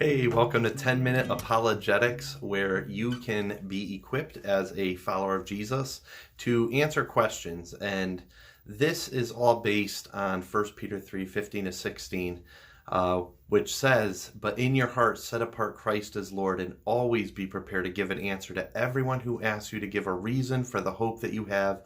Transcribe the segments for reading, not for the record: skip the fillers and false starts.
Hey, welcome to 10-Minute Apologetics, where you can be equipped as a follower of Jesus to answer questions. And this is all based on 1 Peter 3:15-16, which says, "But in your heart set apart Christ as Lord, and always be prepared to give an answer to everyone who asks you to give a reason for the hope that you have.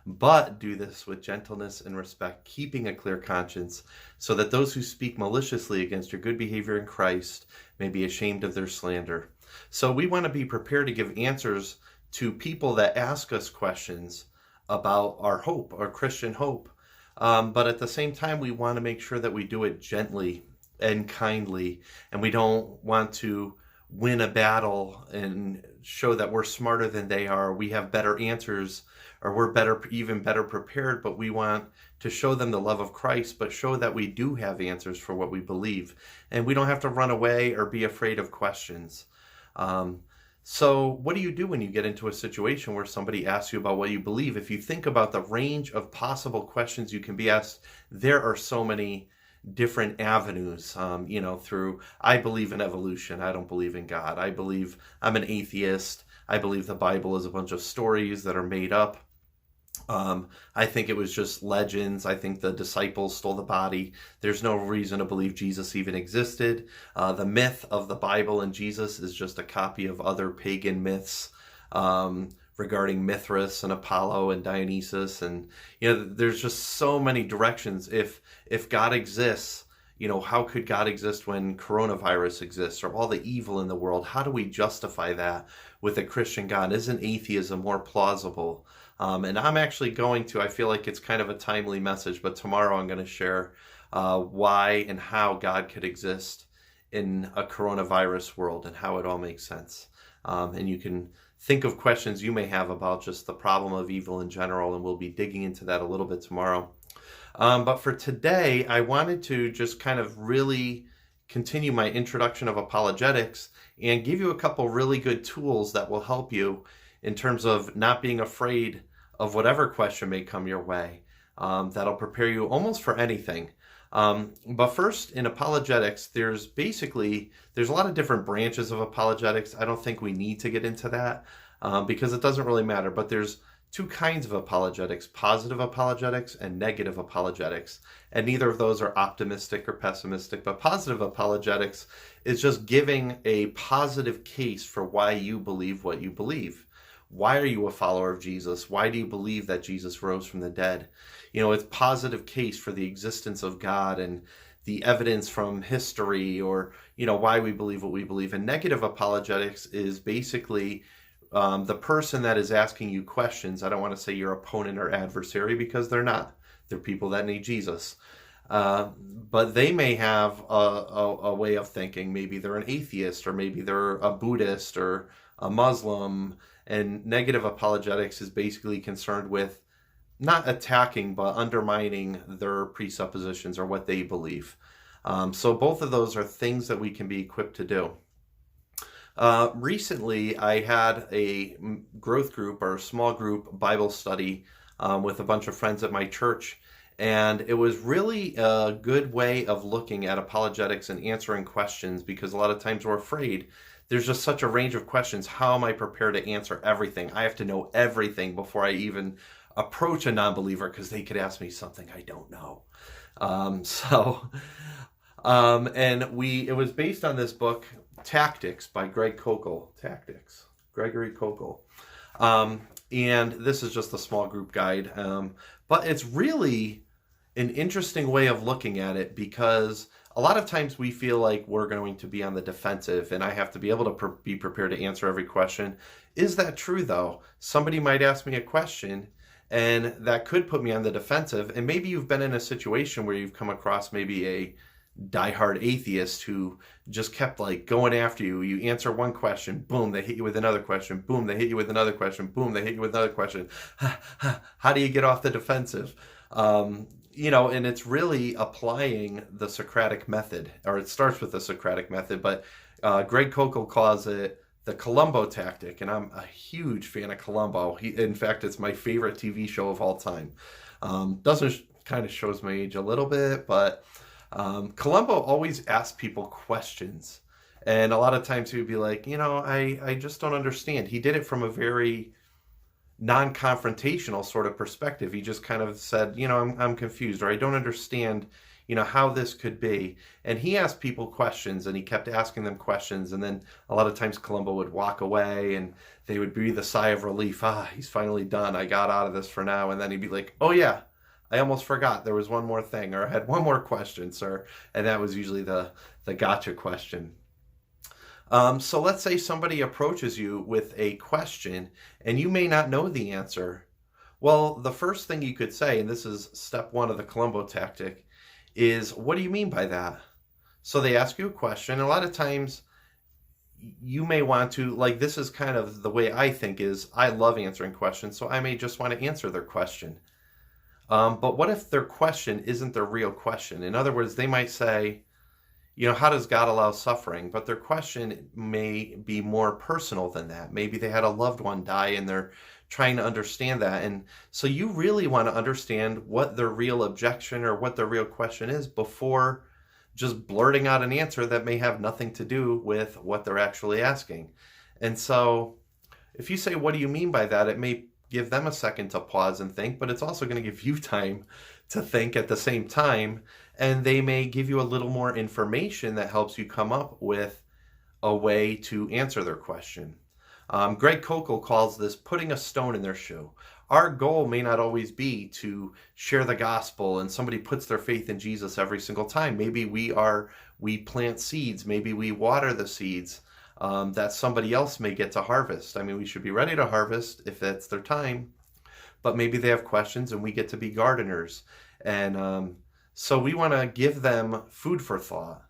But do this with gentleness and respect, keeping a clear conscience, so that those who speak maliciously against your good behavior in Christ may be ashamed of their slander." So we want to be prepared to give answers to people that ask us questions about our hope, our Christian hope. But at the same time, we want to make sure that we do it gently and kindly, and we don't want to win a battle and show that we're smarter than they are, we have better answers, or we're even better prepared. But we want to show them the love of Christ, but show that we do have answers for what we believe, and we don't have to run away or be afraid of questions. So what do you do when you get into a situation where somebody asks you about what you believe? If you think about the range of possible questions you can be asked, there are so many different avenues, through, I believe in evolution, I don't believe in God, I'm an atheist, I believe the Bible is a bunch of stories that are made up. I think it was just legends. I think the disciples stole the body. There's no reason to believe Jesus even existed. The myth of the Bible and Jesus is just a copy of other pagan myths regarding Mithras and Apollo and Dionysus. And, there's just so many directions. If God exists, how could God exist when coronavirus exists, or all the evil in the world? How do we justify that with a Christian God? Isn't atheism more plausible? And I'm actually I feel like it's kind of a timely message, but tomorrow I'm going to share why and how God could exist in a coronavirus world and how it all makes sense. And you can think of questions you may have about just the problem of evil in general, and we'll be digging into that a little bit tomorrow. But for today, I wanted to just kind of really continue my introduction of apologetics and give you a couple really good tools that will help you in terms of not being afraid of whatever question may come your way. That'll prepare you almost for anything. But first, in apologetics, there's a lot of different branches of apologetics. I don't think we need to get into that because it doesn't really matter. But there's two kinds of apologetics: positive apologetics and negative apologetics. And neither of those are optimistic or pessimistic. But positive apologetics is just giving a positive case for why you believe what you believe. Why are you a follower of Jesus? Why do you believe that Jesus rose from the dead? It's positive case for the existence of God and the evidence from history, or, why we believe what we believe. And negative apologetics is basically the person that is asking you questions. I don't want to say your opponent or adversary, because they're not. They're people that need Jesus. But they may have a way of thinking. Maybe they're an atheist, or maybe they're a Buddhist or a Muslim. And negative apologetics is basically concerned with not attacking, but undermining their presuppositions or what they believe. So both of those are things that we can be equipped to do. Recently, I had a growth group or a small group Bible study with a bunch of friends at my church. And it was really a good way of looking at apologetics and answering questions, because a lot of times we're afraid. There's just such a range of questions. How am I prepared to answer everything? I have to know everything before I even approach a non-believer, because they could ask me something I don't know. It was based on this book, Tactics, by Gregory Koukl. And this is just a small group guide. But it's really an interesting way of looking at it, because a lot of times we feel like we're going to be on the defensive, and I have to be able to be prepared to answer every question. Is that true, though? Somebody might ask me a question, and that could put me on the defensive. And maybe you've been in a situation where you've come across maybe a diehard atheist who just kept going after you. You answer one question, boom, they hit you with another question, boom, they hit you with another question, boom, they hit you with another question. How do you get off the defensive? And it's really applying the Socratic method, or it starts with the Socratic method, but Greg Koukl calls it the Columbo tactic, and I'm a huge fan of Columbo. In fact, it's my favorite TV show of all time. Doesn't kind of shows my age a little bit, but Columbo always asks people questions, And a lot of times he would be like, I just don't understand. He did it from a very non-confrontational sort of perspective. He just kind of said, I'm confused, or I don't understand, how this could be. And he asked people questions, and he kept asking them questions. And then a lot of times Columbo would walk away, and they would breathe a sigh of relief. He's finally done. I got out of this for now. And then he'd be like, oh yeah, I almost forgot. There was one more thing, or I had one more question, sir. And that was usually the gotcha question. So let's say somebody approaches you with a question and you may not know the answer. Well, the first thing you could say, and this is step one of the Columbo tactic, is what do you mean by that? So they ask you a question. A lot of times you may want to, like, this is kind of the way I think is I love answering questions. So I may just want to answer their question. But what if their question isn't their real question? In other words, they might say, how does God allow suffering? But their question may be more personal than that. Maybe they had a loved one die and they're trying to understand that. And so you really want to understand what their real objection or what their real question is before just blurting out an answer that may have nothing to do with what they're actually asking. And so if you say, what do you mean by that? It may give them a second to pause and think, but it's also going to give you time to think at the same time. And they may give you a little more information that helps you come up with a way to answer their question. Greg Koukl calls this putting a stone in their shoe. Our goal may not always be to share the gospel and somebody puts their faith in Jesus every single time. Maybe we plant seeds, maybe we water the seeds that somebody else may get to harvest. I mean, we should be ready to harvest if it's their time, but maybe they have questions and we get to be gardeners. And so we want to give them food for thought.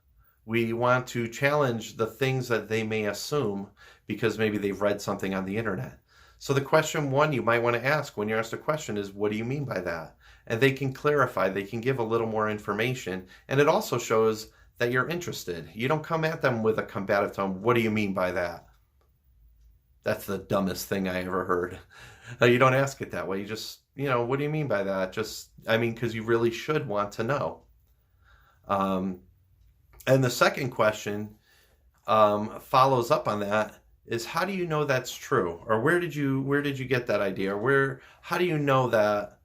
We want to challenge the things that they may assume because maybe they've read something on the internet. So the question one you might want to ask when you're asked a question is, what do you mean by that? And they can clarify, they can give a little more information. And it also shows that you're interested. You don't come at them with a combative tone. What do you mean by that? That's the dumbest thing I ever heard. You don't ask it that way. You just, what do you mean by that? Because you really should want to know. And the second question follows up on that is, how do you know that's true? Or where did you get that idea? Or how do you know that,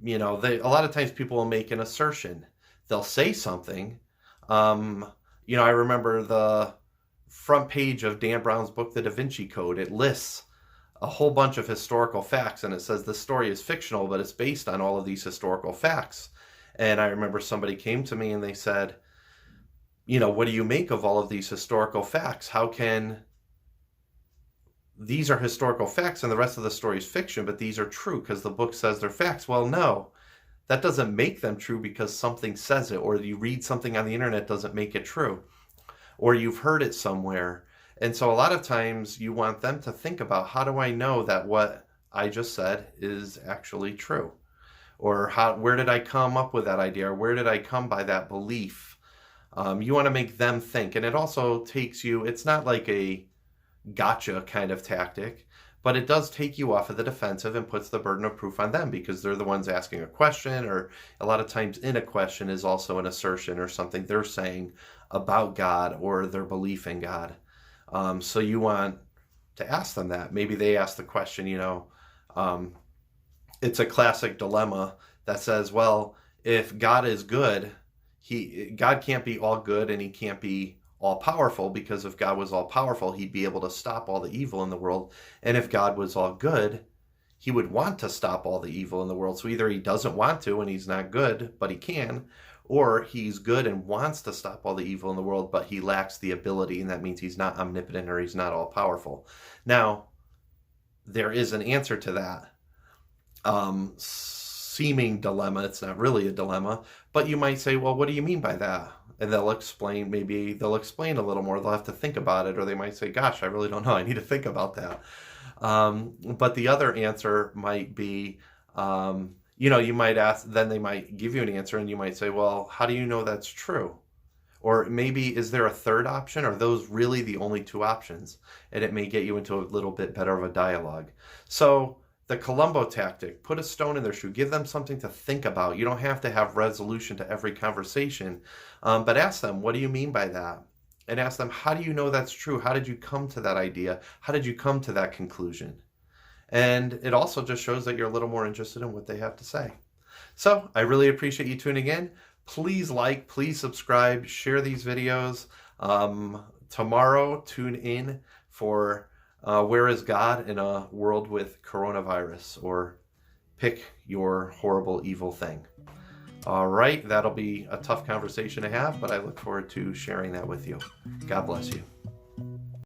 a lot of times people will make an assertion. They'll say something. I remember the front page of Dan Brown's book, The Da Vinci Code. It lists a whole bunch of historical facts, and it says the story is fictional, but it's based on all of these historical facts. And I remember somebody came to me and they said, what do you make of all of these historical facts? How can these are historical facts and the rest of the story is fiction, but these are true because the book says they're facts? Well, no, that doesn't make them true because something says it, or you read something on the internet doesn't make it true, or you've heard it somewhere. And so a lot of times you want them to think about, how do I know that what I just said is actually true? Or where did I come up with that idea? Or where did I come by that belief? You want to make them think. And it also takes you, it's not like a gotcha kind of tactic, but it does take you off of the defensive and puts the burden of proof on them because they're the ones asking a question, or a lot of times in a question is also an assertion or something they're saying about God or their belief in God. So you want to ask them that. Maybe they ask the question, it's a classic dilemma that says, well, if God is good, God can't be all good and he can't be all powerful, because if God was all powerful, he'd be able to stop all the evil in the world. And if God was all good, he would want to stop all the evil in the world. So either he doesn't want to and he's not good, but he can, or he's good and wants to stop all the evil in the world, but he lacks the ability, and that means he's not omnipotent or he's not all powerful. Now, there is an answer to that seeming dilemma. It's not really a dilemma, but you might say, well, what do you mean by that? And maybe they'll explain a little more. They'll have to think about it, or they might say, gosh, I really don't know. I need to think about that. But the other answer might be, you might ask, then they might give you an answer and you might say, well, how do you know that's true? Or maybe, is there a third option? Or are those really the only two options? And it may get you into a little bit better of a dialogue. So the Columbo tactic, put a stone in their shoe, give them something to think about. You don't have to have resolution to every conversation, but ask them, what do you mean by that? and ask them, how do you know that's true? How did you come to that idea? How did you come to that conclusion? And it also just shows that you're a little more interested in what they have to say. So I really appreciate you tuning in. Please like, please subscribe, share these videos. Tomorrow, tune in for Where is God in a World with Coronavirus, or pick your horrible, evil thing. All right, that'll be a tough conversation to have, but I look forward to sharing that with you. God bless you.